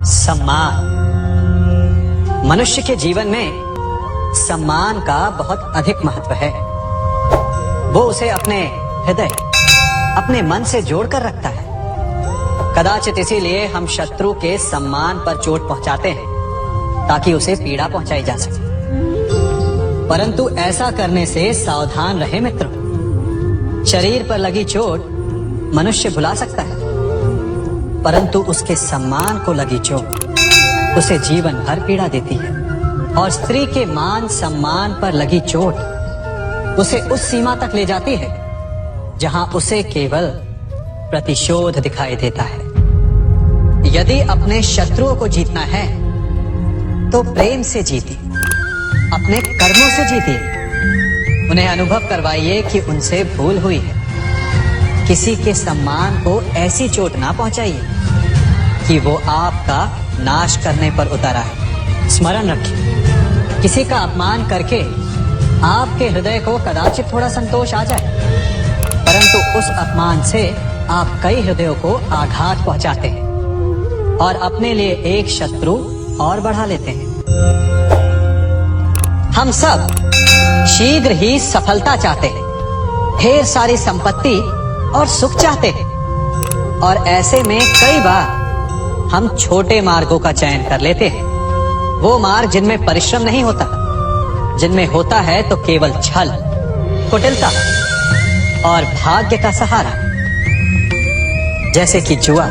सम्मान। मनुष्य के जीवन में सम्मान का बहुत अधिक महत्व है। वो उसे अपने हृदय, अपने मन से जोड़कर रखता है। कदाचित इसीलिए हम शत्रु के सम्मान पर चोट पहुंचाते हैं ताकि उसे पीड़ा पहुंचाई जा सके। परंतु ऐसा करने से सावधान रहे मित्रों। शरीर पर लगी चोट मनुष्य भुला सकता है, परंतु उसके सम्मान को लगी चोट उसे जीवन भर पीड़ा देती है। और स्त्री के मान सम्मान पर लगी चोट उसे उस सीमा तक ले जाती है जहां उसे केवल प्रतिशोध दिखाई देता है। यदि अपने शत्रुओं को जीतना है तो प्रेम से जीतिए, अपने कर्मों से जीतिए। उन्हें अनुभव करवाइए कि उनसे भूल हुई है। किसी के सम्मान को ऐसी चोट ना पहुंचाइए कि वो आपका नाश करने पर उतर आए। स्मरण रखिए, किसी का अपमान करके आपके हृदय को कदाचित थोड़ा संतोष आ जाए, परंतु उस अपमान से आप कई हृदयों को आघात पहुंचाते हैं और अपने लिए एक शत्रु और बढ़ा लेते हैं। हम सब शीघ्र ही सफलता चाहते हैं, ढेर सारी संपत्ति और सुख चाहते हैं, और ऐसे में कई बार हम छोटे मार्गों का चयन कर लेते हैं। वो मार्ग जिनमें परिश्रम नहीं होता, जिनमें होता है तो केवल छल, कुटिलता और भाग्य का सहारा। जैसे कि जुआ।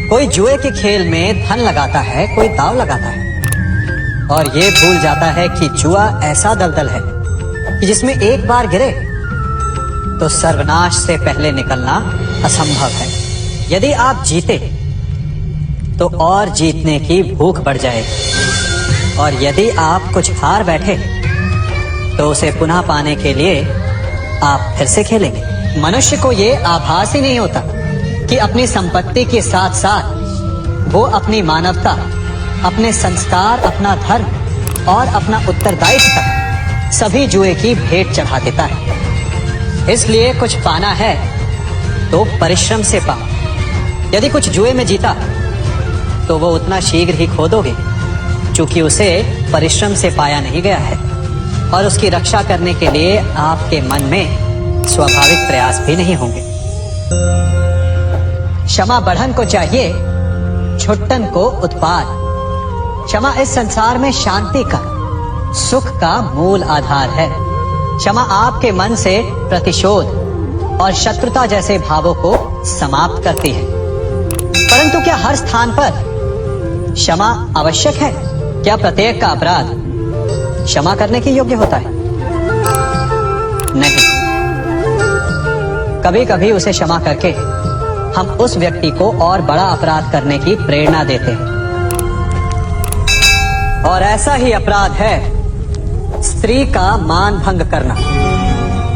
कोई जुए के खेल में धन लगाता है, कोई दांव लगाता है और ये भूल जाता है कि जुआ ऐसा दलदल है कि जिसमें एक बार गिरे तो सर्वनाश से पहले निकलना असंभव है। यदि आप जीते तो और जीतने की भूख बढ़ जाएगी, और यदि आप कुछ हार बैठे तो उसे पुनः पाने के लिए आप फिर से खेलेंगे। मनुष्य को ये आभास ही नहीं होता कि अपनी संपत्ति के साथ साथ वो अपनी मानवता, अपने संस्कार, अपना धर्म और अपना उत्तरदायित्व सभी जुए की भेंट चढ़ा देता है। इसलिए कुछ पाना है तो परिश्रम से पाओ। यदि कुछ जुए में जीता तो वो उतना शीघ्र ही खो दोगे, क्योंकि उसे परिश्रम से पाया नहीं गया है, और उसकी रक्षा करने के लिए आपके मन में स्वाभाविक प्रयास भी नहीं होंगे। क्षमा बढ़न को चाहिए, छुट्टन को उत्पाद। क्षमा इस संसार में शांति का, सुख का मूल आधार है। क्षमा आपके मन से प्रतिशोध और शत्रुता जैसे भावों को समाप्त करती है। परंतु क्या हर स्थान पर क्षमा आवश्यक है? क्या प्रत्येक का अपराध क्षमा करने के योग्य होता है? नहीं। कभी कभी उसे क्षमा करके हम उस व्यक्ति को और बड़ा अपराध करने की प्रेरणा देते हैं। और ऐसा ही अपराध है स्त्री का मान भंग करना,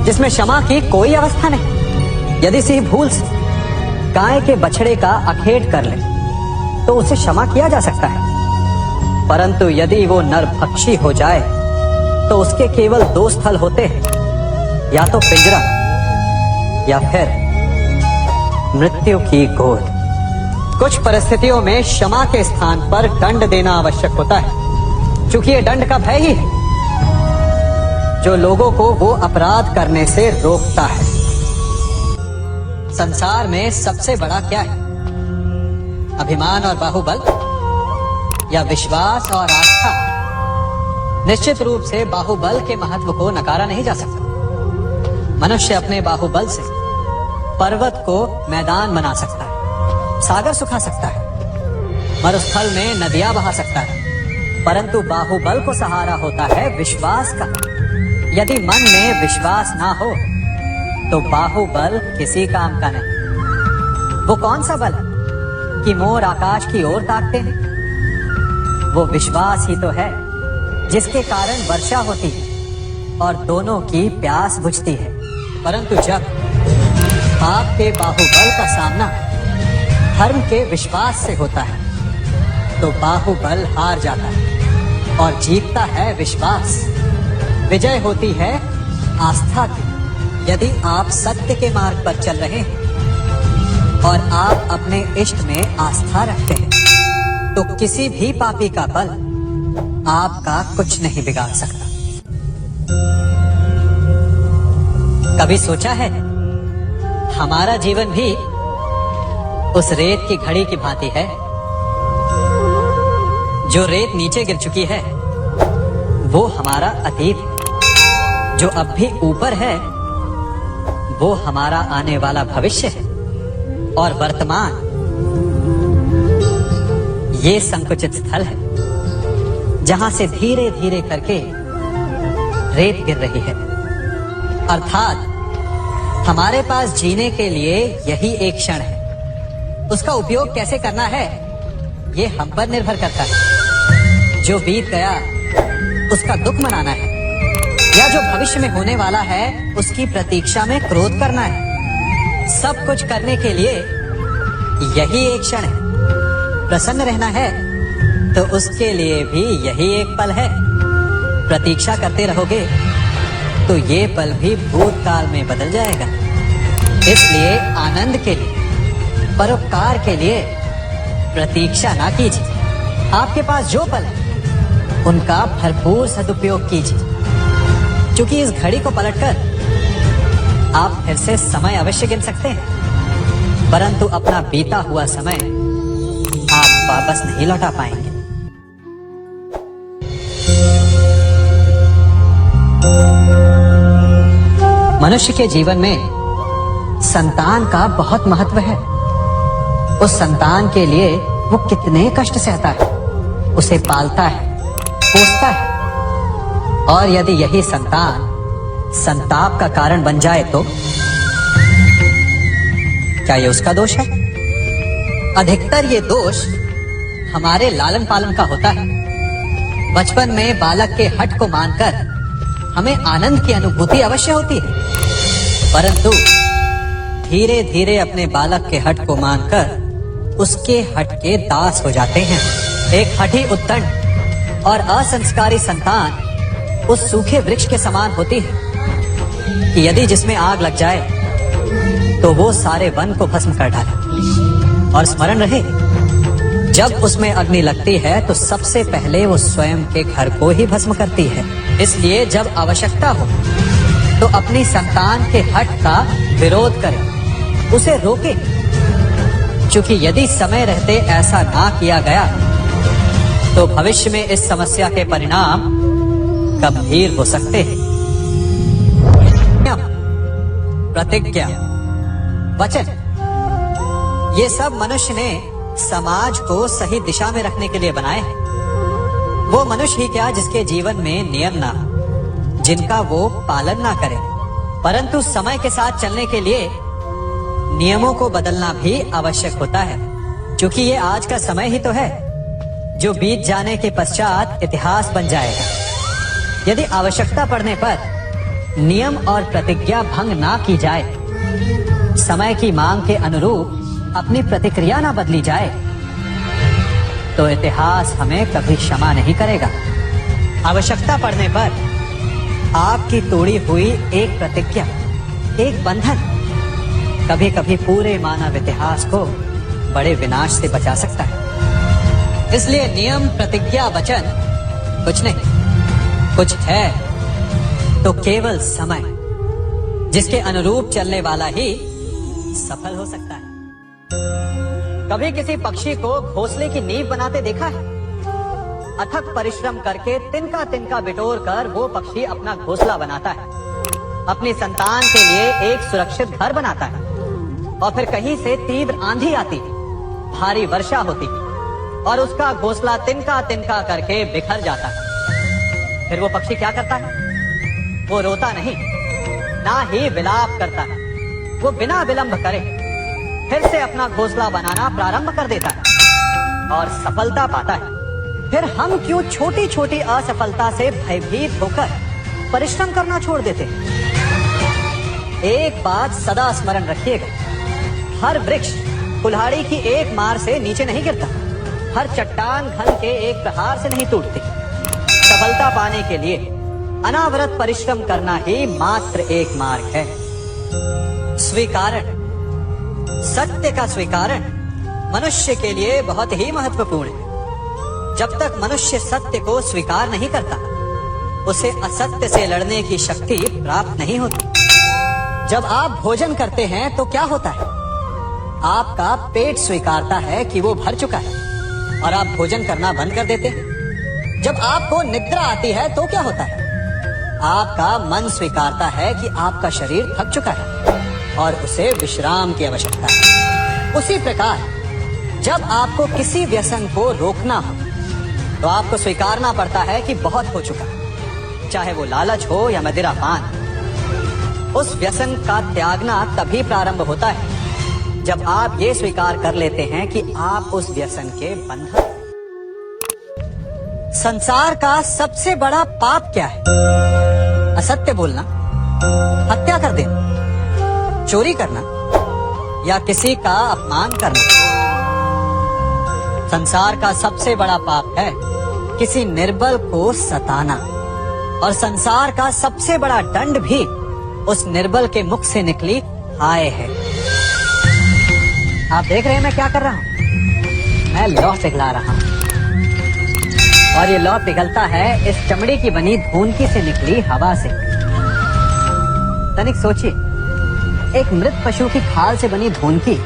जिसमें क्षमा की कोई अवस्था नहीं। यदि सी भूल से गाय के बछड़े का अखेट कर ले तो उसे क्षमा किया जा सकता है, परंतु यदि वो नरभक्षी हो जाए तो उसके केवल दो स्थल होते हैं, या तो पिंजरा या फिर मृत्यु की गोद। कुछ परिस्थितियों में क्षमा के स्थान पर दंड देना आवश्यक होता है, क्योंकि ये दंड का भय ही है जो लोगों को वो अपराध करने से रोकता है। संसार में सबसे बड़ा क्या है? अभिमान और बाहुबल, या विश्वास और आस्था? निश्चित रूप से बाहुबल के महत्व को नकारा नहीं जा सकता। मनुष्य अपने बाहुबल से पर्वत को मैदान बना सकता है, सागर सुखा सकता है, मरुस्थल में नदियां बहा सकता है, परंतु बाहुबल को सहारा होता है विश्वास का। यदि मन में विश्वास ना हो तो बाहुबल किसी काम का नहीं। वो कौन सा बल है कि मोर आकाश की ओर ताकते हैं? वो विश्वास ही तो है जिसके कारण वर्षा होती है और दोनों की प्यास बुझती है। परंतु जब आपके बाहुबल का सामना धर्म के विश्वास से होता है तो बाहुबल हार जाता है और जीतता है विश्वास। विजय होती है आस्था की। यदि आप सत्य के मार्ग पर चल रहे हैं और आप अपने इष्ट में आस्था रखते हैं तो किसी भी पापी का बल आपका कुछ नहीं बिगाड़ सकता। कभी सोचा है हमारा जीवन भी उस रेत की घड़ी की भांति है। जो रेत नीचे गिर चुकी है वो हमारा अतीत है, जो अब भी ऊपर है वो हमारा आने वाला भविष्य है, और वर्तमान ये संकुचित स्थल है जहां से धीरे धीरे करके रेत गिर रही है। अर्थात हमारे पास जीने के लिए यही एक क्षण है। उसका उपयोग कैसे करना है ये हम पर निर्भर करता है। जो बीत गया उसका दुख मनाना है, या जो भविष्य में होने वाला है उसकी प्रतीक्षा में क्रोध करना है। सब कुछ करने के लिए यही एक क्षण है। प्रसन्न रहना है तो उसके लिए भी यही एक पल है। प्रतीक्षा करते रहोगे तो ये पल भी भूतकाल में बदल जाएगा। इसलिए आनंद के लिए, परोपकार के लिए प्रतीक्षा ना कीजिए। आपके पास जो पल है उनका भरपूर सदुपयोग कीजिए, क्योंकि इस घड़ी को पलटकर आप फिर से समय अवश्य गिन सकते हैं, परंतु अपना बीता हुआ समय आप वापस नहीं लौटा पाएंगे। मनुष्य के जीवन में संतान का बहुत महत्व है। उस संतान के लिए वो कितने कष्ट सहता है, उसे पालता है, पोसता है, और यदि यही संतान संताप का कारण बन जाए तो क्या ये उसका दोष है? अधिकतर ये दोष हमारे लालन पालन का होता है। बचपन में बालक के हठ को मानकर हमें आनंद की अनुभूति अवश्य होती है, परंतु धीरे धीरे अपने बालक के हठ को मानकर उसके हठ के दास हो जाते हैं। एक हठी उद्दंड और असंस्कारी संतान उस सूखे वृक्ष के समान होती है कि यदि जिसमें आग लग जाए तो वो सारे वन को भस्म कर डाले। और स्मरण रहे, जब उसमें अग्नि लगती है तो सबसे पहले वो स्वयं के घर को ही भस्म करती है। इसलिए जब आवश्यकता हो तो अपनी संतान के हठ का विरोध करें, उसे रोके, क्योंकि यदि समय रहते ऐसा ना किया गया तो भविष्य में इस समस्या के परिणाम गंभीर हो सकते हैं। प्रतिज्ञा, वचन, ये सब मनुष्य ने समाज को सही दिशा में रखने के लिए बनाए हैं। वो मनुष्य ही क्या जिसके जीवन में नियम ना, जिनका वो पालन ना करे, परंतु समय के साथ चलने के लिए नियमों को बदलना भी आवश्यक होता है, क्योंकि ये आज का समय ही तो है जो बीत जाने के पश्चात इतिहास बन जाएगा। यदि आवश्यकता पड़ने पर नियम और प्रतिज्ञा भंग ना की जाए, समय की मांग के अनुरूप अपनी प्रतिक्रिया ना बदली जाए, तो इतिहास हमें कभी क्षमा नहीं करेगा। आवश्यकता पड़ने पर आपकी तोड़ी हुई एक प्रतिज्ञा, एक बंधन कभी कभी पूरे मानव इतिहास को बड़े विनाश से बचा सकता है। इसलिए नियम, प्रतिज्ञा, वचन कुछ नहीं, कुछ है तो केवल समय, जिसके अनुरूप चलने वाला ही सफल हो सकता है। कभी किसी पक्षी को घोंसले की नींव बनाते देखा है? अथक परिश्रम करके तिनका तिनका बिटोर कर वो पक्षी अपना घोंसला बनाता है, अपनी संतान के लिए एक सुरक्षित घर बनाता है, और फिर कहीं से तीव्र आंधी आती, भारी वर्षा होती और उसका घोंसला तिनका तिनका करके बिखर जाता है। फिर वो पक्षी क्या करता है? वो रोता नहीं, ना ही विलाप करता है, वो बिना विलंब करे फिर से अपना घोंसला बनाना प्रारंभ कर देता है और सफलता पाता है। फिर हम क्यों छोटी छोटी असफलता से भयभीत होकर परिश्रम करना छोड़ देते हैं? एक बात सदा स्मरण रखिएगा, हर वृक्ष कुल्हाड़ी की एक मार से नीचे नहीं गिरता, हर चट्टान घन के एक प्रहार से नहीं टूटती। सफलता पाने के लिए अनावरत परिश्रम करना ही मात्र एक मार्ग है। स्वीकारण, सत्य का स्वीकारण मनुष्य के लिए बहुत ही महत्वपूर्ण है। जब तक मनुष्य सत्य को स्वीकार नहीं करता, उसे असत्य से लड़ने की शक्ति प्राप्त नहीं होती। जब आप भोजन करते हैं तो क्या होता है? आपका पेट स्वीकारता है कि वो भर चुका है और आप भोजन करना बंद कर देते हैं। जब आपको निद्रा आती है तो क्या होता है? आपका मन स्वीकारता है कि आपका शरीर थक चुका है और उसे विश्राम की आवश्यकता है। उसी प्रकार जब आपको किसी व्यसन को रोकना हो तो आपको स्वीकारना पड़ता है कि बहुत हो चुका है, चाहे वो लालच हो या मदिरापान। उस व्यसन का त्यागना तभी प्रारंभ होता है जब आप ये स्वीकार कर लेते हैं कि आप उस व्यसन के बंधन। संसार का सबसे बड़ा पाप क्या है? असत्य बोलना, हत्या कर देना, चोरी करना या किसी का अपमान करना। संसार का सबसे बड़ा पाप है किसी निर्बल को सताना, और संसार का सबसे बड़ा दंड भी उस निर्बल के मुख से निकली हाय है। आप देख रहे हैं मैं क्या कर रहा हूं? मैं लौह पिघला रहा हूं और ये लौह पिघलता है इस चमड़ी की बनी धूनकी से निकली हवा से। तनिक सोचिए, एक मृत पशु की खाल से बनी धूनकी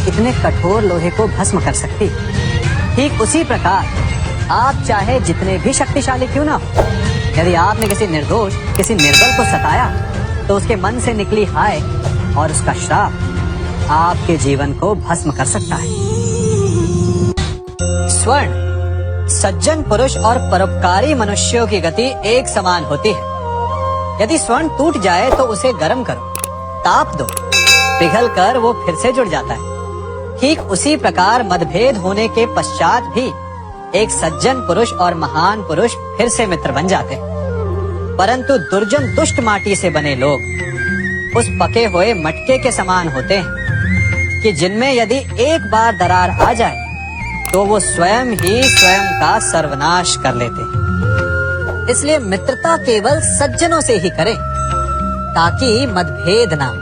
इतने कठोर लोहे को भस्म कर सकती। ठीक उसी प्रकार आप चाहे जितने भी शक्तिशाली क्यों ना हो, यदि आपने किसी निर्दोष, किसी निर्बल को सताया तो उसके मन से निकली हाय और उसका श्राप आपके जीवन को भस्म कर सकता है। स्वर्ण, सज्जन पुरुष और परोपकारी मनुष्यों की गति एक समान होती है। यदि स्वर्ण टूट जाए तो उसे गर्म करो, ताप दो, पिघल कर वो फिर से जुड़ जाता है। ठीक उसी प्रकार मतभेद होने के पश्चात भी एक सज्जन पुरुष और महान पुरुष फिर से मित्र बन जाते हैं। परंतु दुर्जन दुष्ट माटी से बने लोग उस पके हुए मटके के समान होते हैं कि जिनमें यदि एक बार दरार आ जाए तो वो स्वयं ही स्वयं का सर्वनाश कर लेते हैं। इसलिए मित्रता केवल सज्जनों से ही करें ताकि मतभेद ना हो।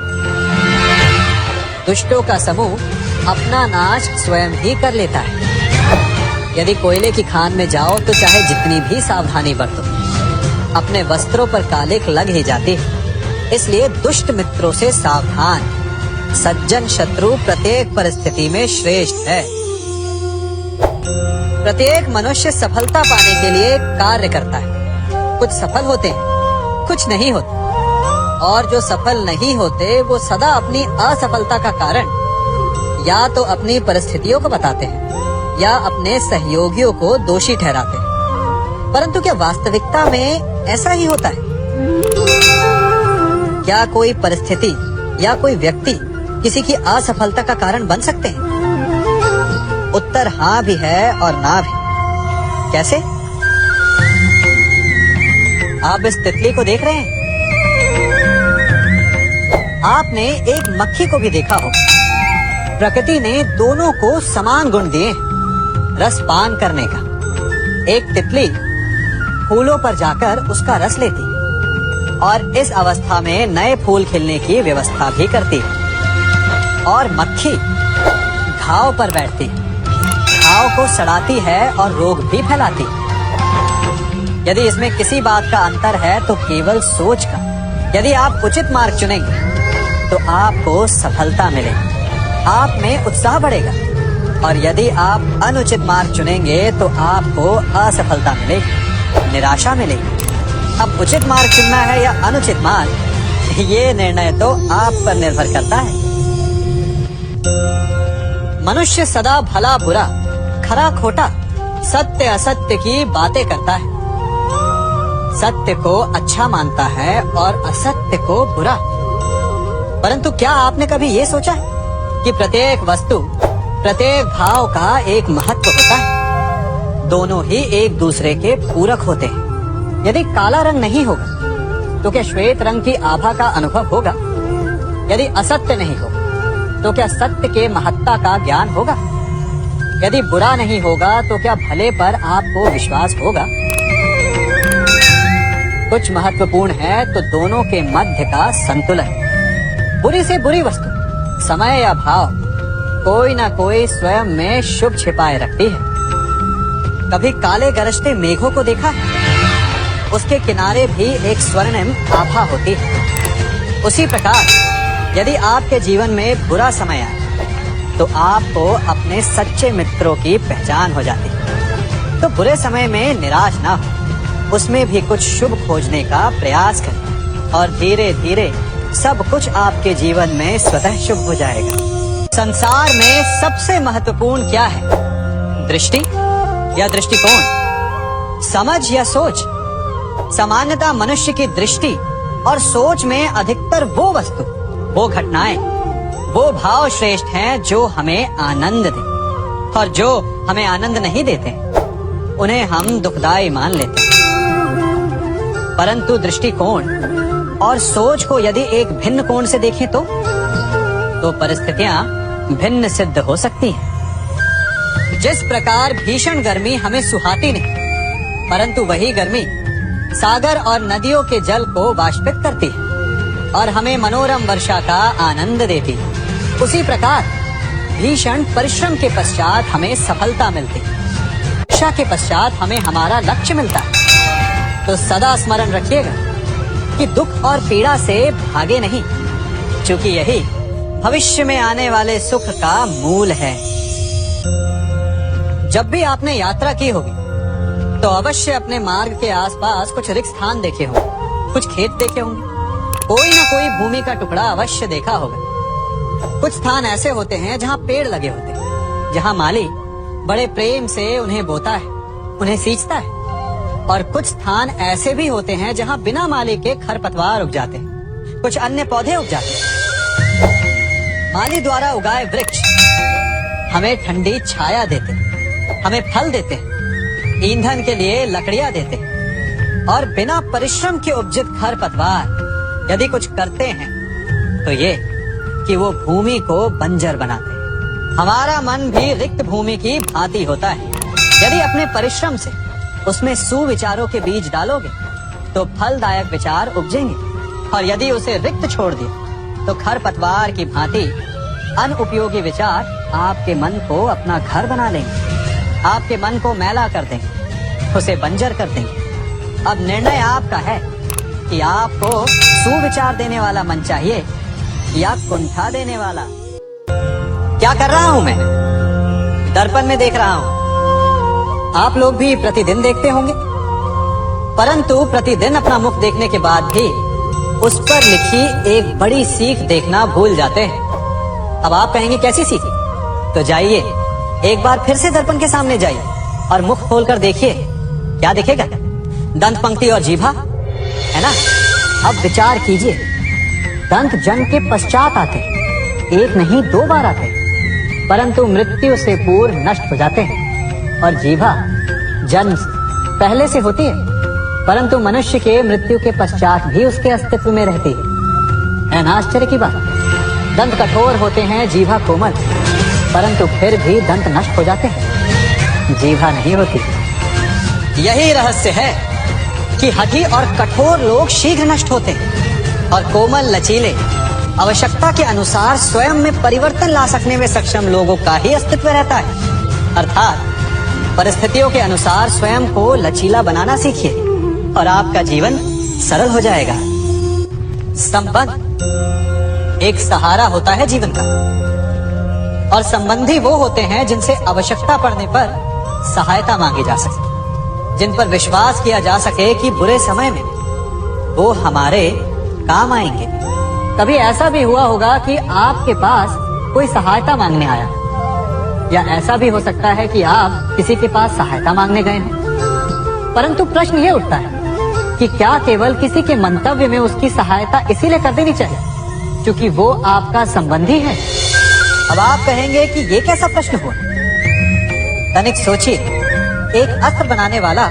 दुष्टों का समूह अपना नाश स्वयं ही कर लेता है। यदि कोयले की खान में जाओ तो चाहे जितनी भी सावधानी बरतो, अपने वस्त्रों पर कालिख लग ही जाती है। इसलिए दुष्ट मित्रों से सावधान। सज्जन शत्रु प्रत्येक परिस्थिति में श्रेष्ठ है। प्रत्येक मनुष्य सफलता पाने के लिए कार्य करता है। कुछ सफल होते हैं, कुछ नहीं होते, और जो सफल नहीं होते वो सदा अपनी असफलता का कारण या तो अपनी परिस्थितियों को बताते हैं या अपने सहयोगियों को दोषी ठहराते हैं। परंतु क्या वास्तविकता में ऐसा ही होता है? क्या कोई परिस्थिति या कोई व्यक्ति किसी की असफलता का कारण बन सकते हैं? उत्तर हाँ भी है और ना भी। कैसे? आप इस तितली को देख रहे हैं? आपने एक मक्खी को भी देखा हो। प्रकृति ने दोनों को समान गुण दिए, रस पान करने का। एक तितली फूलों पर जाकर उसका रस लेती और इस अवस्था में नए फूल खिलने की व्यवस्था भी करती, और मक्खी घाव पर बैठती, घाव को सड़ाती है और रोग भी फैलाती। यदि इसमें किसी बात का अंतर है तो केवल सोच का। यदि आप उचित मार्ग चुनेंगे तो आपको सफलता मिलेगी, आप में उत्साह बढ़ेगा, और यदि आप अनुचित मार्ग चुनेंगे तो आपको असफलता मिलेगी, निराशा मिलेगी। अब उचित मार्ग चुनना है या अनुचित मार्ग, ये निर्णय तो आप पर निर्भर करता है। मनुष्य सदा भला बुरा, खरा खोटा, सत्य असत्य की बातें करता है। सत्य को अच्छा मानता है और असत्य को बुरा। परंतु क्या आपने कभी ये सोचा है कि प्रत्येक वस्तु, प्रत्येक भाव का एक महत्व होता है? दोनों ही एक दूसरे के पूरक होते हैं। यदि काला रंग नहीं होगा तो क्या श्वेत रंग की आभा का अनुभव होगा? यदि असत्य नहीं होगा तो क्या सत्य के महत्ता का ज्ञान होगा? यदि बुरा नहीं होगा तो क्या भले पर आपको विश्वास होगा? कुछ महत्वपूर्ण है तो दोनों के मध्य का संतुलन। बुरी से बुरी वस्तु, समय या भाव, कोई ना कोई स्वयं में शुभ छिपाए रखती है। कभी काले गरजते मेघों को देखा है? उसके किनारे भी एक स्वर्णिम आभा होती है। उसी प्रकार यदि आपके जीवन में बुरा समय आए तो आपको अपने सच्चे मित्रों की पहचान हो जाती है। तो बुरे समय में निराश ना हो, उसमें भी कुछ शुभ खोजने का प्रयास करें और धीरे धीरे सब कुछ आपके जीवन में स्वतः शुभ हो जाएगा। संसार में सबसे महत्वपूर्ण क्या है? दृष्टि या दृष्टिकोण, समझ या सोच? सामान्यतः मनुष्य की दृष्टि और सोच में अधिकतर वो वस्तु, वो घटनाएं, वो भाव श्रेष्ठ हैं जो हमें आनंद दें, और जो हमें आनंद नहीं देते उन्हें हम दुखदाई मान लेते हैं। परंतु दृष्टिकोण और सोच को यदि एक भिन्न कोण से देखें तो परिस्थितियां भिन्न सिद्ध हो सकती हैं। जिस प्रकार भीषण गर्मी हमें सुहाती नहीं, परंतु वही गर्मी सागर और नदियों के जल को वाष्पित करती है और हमें मनोरम वर्षा का आनंद देती है, उसी प्रकार भीषण परिश्रम के पश्चात हमें सफलता मिलती है, वर्षा के पश्चात हमें हमारा लक्ष्य मिलता है। तो सदा स्मरण रखिएगा कि दुख और पीड़ा से भागे नहीं, क्योंकि यही भविष्य में आने वाले सुख का मूल है। जब भी आपने यात्रा की होगी तो अवश्य अपने मार्ग के आसपास कुछ रिक्त स्थान देखे होंगे, कुछ खेत देखे होंगे, कोई न कोई भूमि का टुकड़ा अवश्य देखा होगा। कुछ स्थान ऐसे होते हैं जहाँ पेड़ लगे होते हैं, जहाँ माली बड़े प्रेम से उन्हें बोता है, उन्हें सींचता है, और कुछ स्थान ऐसे भी होते हैं जहाँ बिना माली के खरपतवार उग जाते हैं, कुछ अन्य पौधे उग जाते हैं। माली द्वारा उगाए वृक्ष हमें ठंडी छाया देते हैं, हमें फल देते हैं, ईंधन के लिए लकड़ियां देते हैं, और बिना परिश्रम के उपजित खरपतवार यदि कुछ करते हैं तो ये कि वो भूमि को बंजर बनाते हैं। हमारा मन भी रिक्त भूमि की भांति होता है। यदि अपने परिश्रम से उसमें सुविचारों के बीज डालोगे तो फलदायक विचार उपजेंगे, और यदि उसे रिक्त छोड़ दिया तो खरपतवार की भांति अनुपयोगी विचार आपके मन को अपना घर बना लेंगे, आपके मन को मैला कर देंगे, उसे बंजर कर देंगे। अब निर्णय आपका है कि आपको सुविचार देने वाला मन चाहिए या कुंठा देने वाला। क्या कर रहा हूं मैं? दर्पण में देख रहा हूं। आप लोग भी प्रतिदिन देखते होंगे, परंतु प्रतिदिन अपना मुख देखने के बाद भी उस पर लिखी एक बड़ी सीख देखना भूल जाते हैं। अब आप कहेंगे कैसी सीख? तो जाइए एक बार फिर से दर्पण के सामने जाइए और मुख खोलकर देखिए, क्या दिखेगा? दंत पंक्ति और जीभा, है ना? अब विचार कीजिए, दंत जन्म के पश्चात आते, एक नहीं दो बार आते, परंतु मृत्यु से पूर्व नष्ट हो जाते हैं, और जीभा जन्म पहले से होती है, परंतु मनुष्य के मृत्यु के पश्चात भी उसके अस्तित्व में रहती है ना? आश्चर्य की बात। दंत कठोर होते हैं, जीभा कोमल, परंतु फिर भी दंत नष्ट हो जाते हैं, जीभा नहीं होती। यही रहस्य है कि हठी और कठोर लोग शीघ्र नष्ट होते हैं, और कोमल लचीले आवश्यकता के अनुसार स्वयं में परिवर्तन ला सकने में सक्षम लोगों का ही अस्तित्व रहता है। अर्थात परिस्थितियों के अनुसार स्वयं को लचीला बनाना सीखिए और आपका जीवन सरल हो जाएगा। संबंध एक सहारा होता है जीवन का, और संबंधी वो होते हैं जिनसे आवश्यकता पड़ने पर सहायता मांगी जा सके, जिन पर विश्वास किया जा सके कि बुरे समय में वो हमारे काम आएंगे। कभी ऐसा भी हुआ होगा कि आपके पास कोई सहायता मांगने आया, या ऐसा भी हो सकता है कि आप किसी के पास सहायता मांगने गए हैं, परंतु प्रश्न ये उठता है कि क्या केवल किसी के मंतव्य में उसकी सहायता इसीलिए कर देनी चाहिए क्योंकि वो आपका संबंधी है? अब आप कहेंगे कि ये कैसा प्रश्न हुआ? तनिक सोचिए, एक अस्त्र बनाने वाला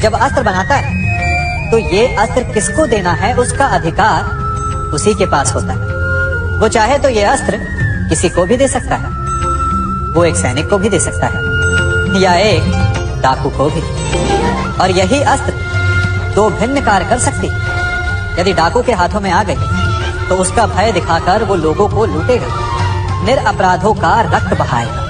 जब अस्त्र बनाता है तो ये अस्त्र किसको देना है उसका अधिकार उसी के पास होता है। वो चाहे तो ये अस्त्र किसी को भी दे सकता है, वो एक सैनिक को भी दे सकता है या एक डाकू को भी, और यही अस्त्र दो भिन्न कार्य कर सकती है। यदि डाकू के हाथों में आ गई तो उसका भय दिखाकर वो लोगों को लूटेगा, निरअपराधों का रक्त बहाएगा।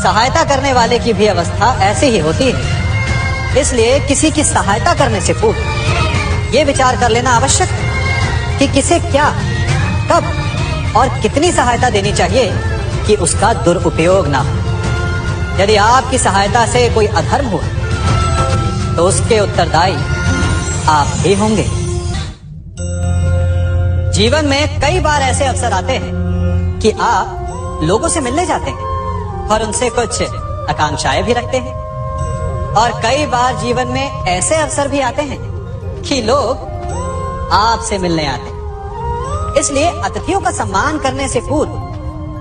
सहायता करने वाले की भी अवस्था ऐसी ही होती है। इसलिए किसी की सहायता करने से पूर्व ये विचार कर लेना आवश्यक है कि किसे क्या, कब और कितनी सहायता देनी चाहिए कि उसका दुरुपयोग ना हो। यदि आपकी सहायता से कोई अधर्म हुआ तो उसके उत्तरदायी आप ही होंगे। जीवन में कई बार ऐसे अवसर आते हैं कि आप लोगों से मिलने जाते हैं और उनसे कुछ आकांक्षाएं भी रखते हैं, और कई बार जीवन में ऐसे अवसर भी आते हैं कि लोग आपसे मिलने आते हैं। इसलिए अतिथियों का सम्मान करने से पूर्व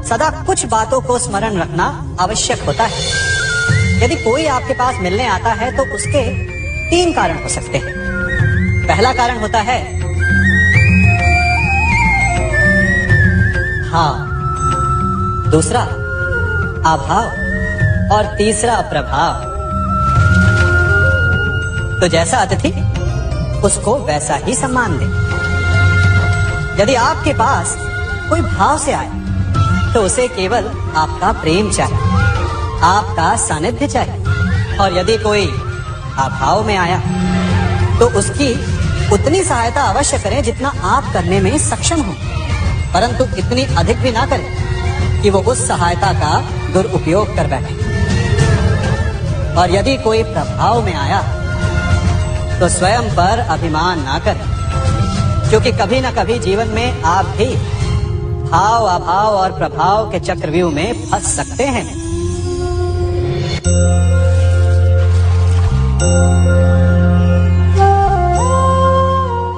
सदा कुछ बातों को स्मरण रखना आवश्यक होता है। यदि कोई आपके पास मिलने आता है तो उसके 3 कारण हो सकते हैं। पहला कारण होता है हाँ, दूसरा अभाव और तीसरा प्रभाव। तो जैसा अतिथि उसको वैसा ही सम्मान दे। यदि आपके पास कोई भाव से आए तो उसे केवल आपका प्रेम चाहिए, आपका सानिध्य चाहिए, और यदि कोई अभाव में आया तो उसकी उतनी सहायता अवश्य करें जितना आप करने में सक्षम हो, परंतु इतनी अधिक भी ना करें कि वो उस सहायता का दुरुपयोग कर बैठे। और यदि कोई प्रभाव में आया तो स्वयं पर अभिमान ना करें, क्योंकि कभी ना कभी जीवन में आप भी भाव, अभाव और प्रभाव के चक्रव्यूह में फंस सकते हैं।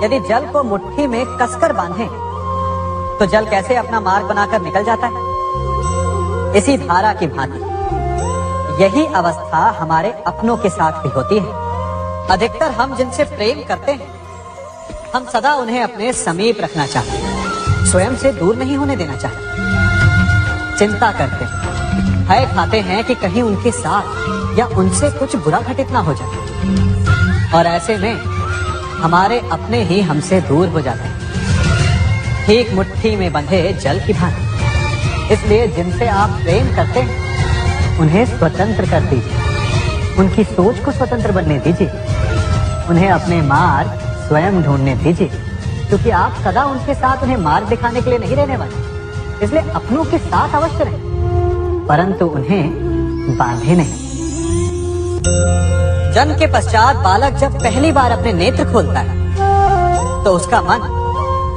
यदि जल को मुट्ठी में कसकर बांधें तो जल कैसे अपना मार्ग बनाकर निकल जाता है, इसी धारा की भांति यही अवस्था हमारे अपनों के साथ भी होती है। अधिकतर हम जिनसे प्रेम करते हैं, हम सदा उन्हें अपने समीप रखना चाहते हैं, स्वयं से दूर नहीं होने देना चाहते। चिंता करते हैं, भय खाते हैं कि कहीं उनके साथ या उनसे कुछ बुरा घटित ना हो जाए, और ऐसे में हमारे अपने ही हमसे दूर हो जाते हैं, ठीक मुट्ठी में बंधे जल की भांति। इसलिए जिनसे आप प्रेम करते हैं उन्हें स्वतंत्र कर दीजिए, उनकी सोच को स्वतंत्र बनने दीजिए, उन्हें अपने मार्ग स्वयं ढूंढने दीजिए, क्योंकि आप सदा उनके साथ उन्हें मार्ग दिखाने के लिए नहीं रहने वाले। इसलिए अपनों के साथ अवश्य रहें, परंतु उन्हें बांधे नहीं। जन्म के पश्चात बालक जब पहली बार अपने नेत्र खोलता है तो उसका मन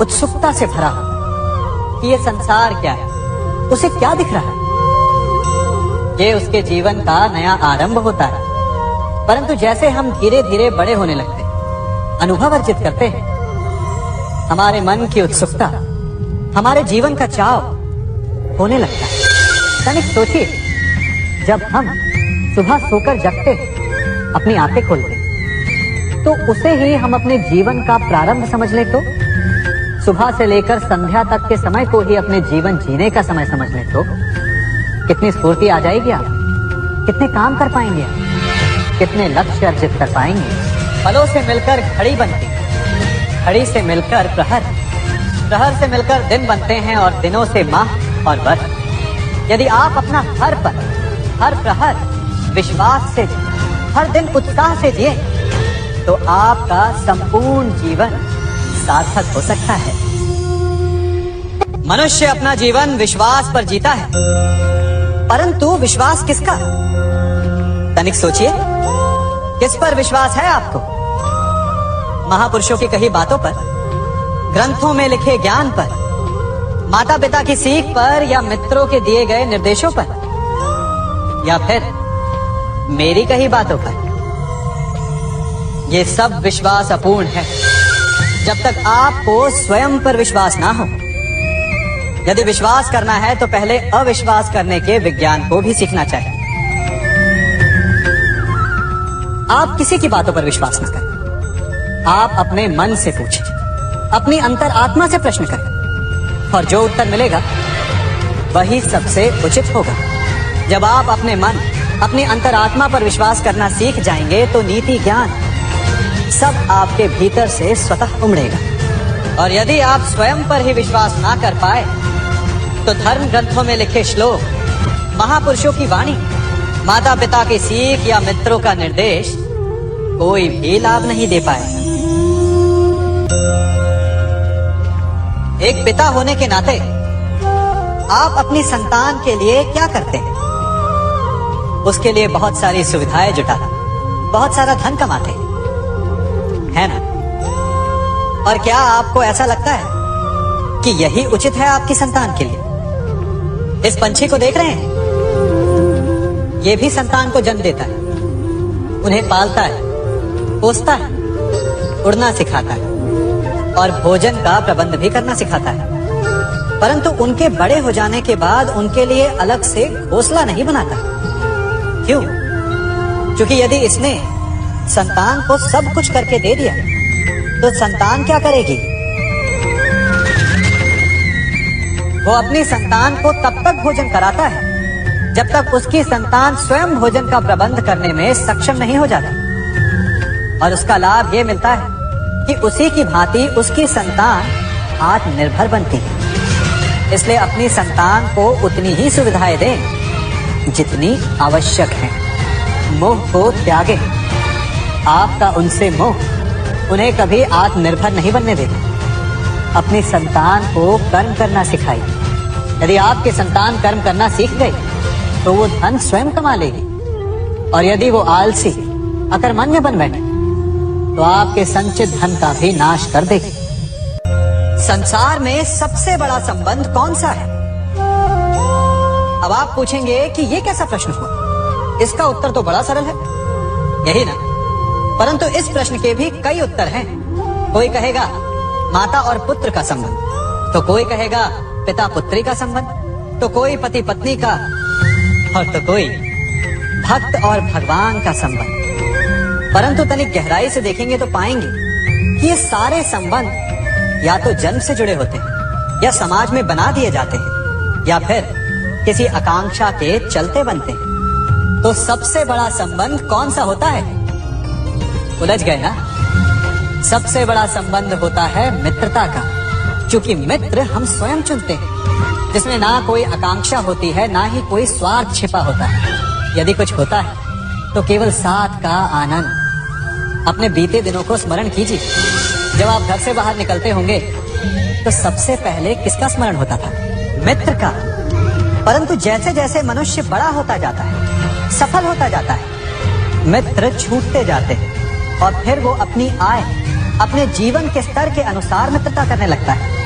उत्सुकता से भरा हो कि ये संसार क्या है, उसे क्या दिख रहा है। ये उसके जीवन का नया आरंभ होता है। परंतु जैसे हम धीरे धीरे बड़े होने लगते हैं, अनुभव अर्जित करते हैं, हमारे मन की उत्सुकता, हमारे जीवन का चाव होने लगता है। तनिक सोचिए, जब हम सुबह सोकर जगते हैं, अपनी आंखें खोलते हैं, तो उसे ही हम अपने जीवन का प्रारंभ समझ लें तो सुबह से लेकर संध्या तक के समय को ही अपने जीवन जीने का समय समझ लें तो कितनी स्फूर्ति आ जाएगी। आप कितने काम कर पाएंगे, आप कितने लक्ष्य अर्जित कर पाएंगे। फलों से मिलकर घड़ी बनती, घड़ी से मिलकर प्रहर, प्रहर से मिलकर दिन बनते हैं, और दिनों से माह और वर्ष। यदि आप अपना हर पल, हर प्रहर विश्वास से, हर दिन उत्साह से जिए तो आपका संपूर्ण जीवन सार्थक हो सकता है। मनुष्य अपना जीवन विश्वास पर जीता है, परंतु विश्वास किसका? तनिक सोचिए, किस पर विश्वास है आपको? महापुरुषों की कही बातों पर, ग्रंथों में लिखे ज्ञान पर, माता पिता की सीख पर, या मित्रों के दिए गए निर्देशों पर, या फिर मेरी कही बातों पर? ये सब विश्वास अपूर्ण है जब तक आपको स्वयं पर विश्वास ना हो। यदि विश्वास करना है तो पहले अविश्वास करने के विज्ञान को भी सीखना चाहिए। आप किसी की बातों पर विश्वास न करें, आप अपने मन से पूछें, अपनी अंतरात्मा से प्रश्न करें, और जो उत्तर मिलेगा वही सबसे उचित होगा। जब आप अपने मन, अपनी अंतरात्मा पर विश्वास करना सीख जाएंगे तो नीति, ज्ञान सब आपके भीतर से स्वतः उमड़ेगा। और यदि आप स्वयं पर ही विश्वास ना कर पाए तो धर्म ग्रंथों में लिखे श्लोक, महापुरुषों की वाणी, माता पिता की सीख या मित्रों का निर्देश कोई भी लाभ नहीं दे पाएगा। एक पिता होने के नाते आप अपनी संतान के लिए क्या करते हैं? उसके लिए बहुत सारी सुविधाएं जुटाते, बहुत सारा धन कमाते है ना? और क्या आपको ऐसा लगता है कि यही उचित है आपकी संतान के लिए? इस पंछी को देख रहे हैं? ये भी संतान को जन्म देता है, उन्हें पालता है, पोसता है, उड़ना सिखाता है और भोजन का प्रबंध भी करना सिखाता है। परंतु उनके बड़े हो जाने के बाद उनके लिए अलग से घोंसला नहीं बनाता। क्यों? क्योंकि यदि इसने संतान को सब कुछ करके दे दिया तो संतान क्या करेगी? वो अपनी संतान को तब तक भोजन कराता है जब तक उसकी संतान स्वयं भोजन का प्रबंध करने में सक्षम नहीं हो जाती। और उसका लाभ ये मिलता है कि उसी की भांति उसकी संतान आत्मनिर्भर बनती है। इसलिए अपनी संतान को उतनी ही सुविधाएं दें जितनी आवश्यक है। मोह को त्यागें। आपका उनसे मोह उन्हें कभी आत्मनिर्भर नहीं बनने देगा। अपनी संतान को कर्म करना सिखाइए। यदि आपकी संतान कर्म करना सीख गई तो वो धन स्वयं कमा लेगी। और यदि वो आलसी, अकर्मण्य बन बैठे तो आपके संचित धन का भी नाश कर देगी। संसार में सबसे बड़ा संबंध कौन सा है? अब आप पूछेंगे कि ये कैसा प्रश्न हुआ? इसका उत्तर तो बड़ा सरल है, यही ना? परंतु इस प्रश्न के भी कई उत्तर हैं। कोई कहेगा माता और पुत्र का संबंध, तो कोई कहेगा पिता पुत्री का संबंध, तो कोई पति पत्नी का, और तो कोई भक्त और भगवान का संबंध। परंतु तनिक गहराई से देखेंगे तो पाएंगे कि ये सारे संबंध या तो जन्म से जुड़े होते हैं, या समाज में बना दिए जाते हैं, या फिर किसी आकांक्षा के चलते बनते हैं। तो सबसे बड़ा संबंध कौन सा होता है? उलझ गए ना? सबसे बड़ा संबंध होता है मित्रता का, क्योंकि मित्र हम स्वयं चुनते हैं, जिसमें ना कोई आकांक्षा होती है, ना ही कोई स्वार्थ छिपा होता है। यदि कुछ होता है तो केवल साथ का आनंद। अपने बीते दिनों को स्मरण कीजिए। जब आप घर से बाहर निकलते होंगे तो सबसे पहले किसका स्मरण होता था? मित्र का। परंतु जैसे जैसे मनुष्य बड़ा होता जाता है, सफल होता जाता है, मित्र छूटते जाते हैं और फिर वो अपनी आय, अपने जीवन के स्तर के अनुसार मित्रता करने लगता है।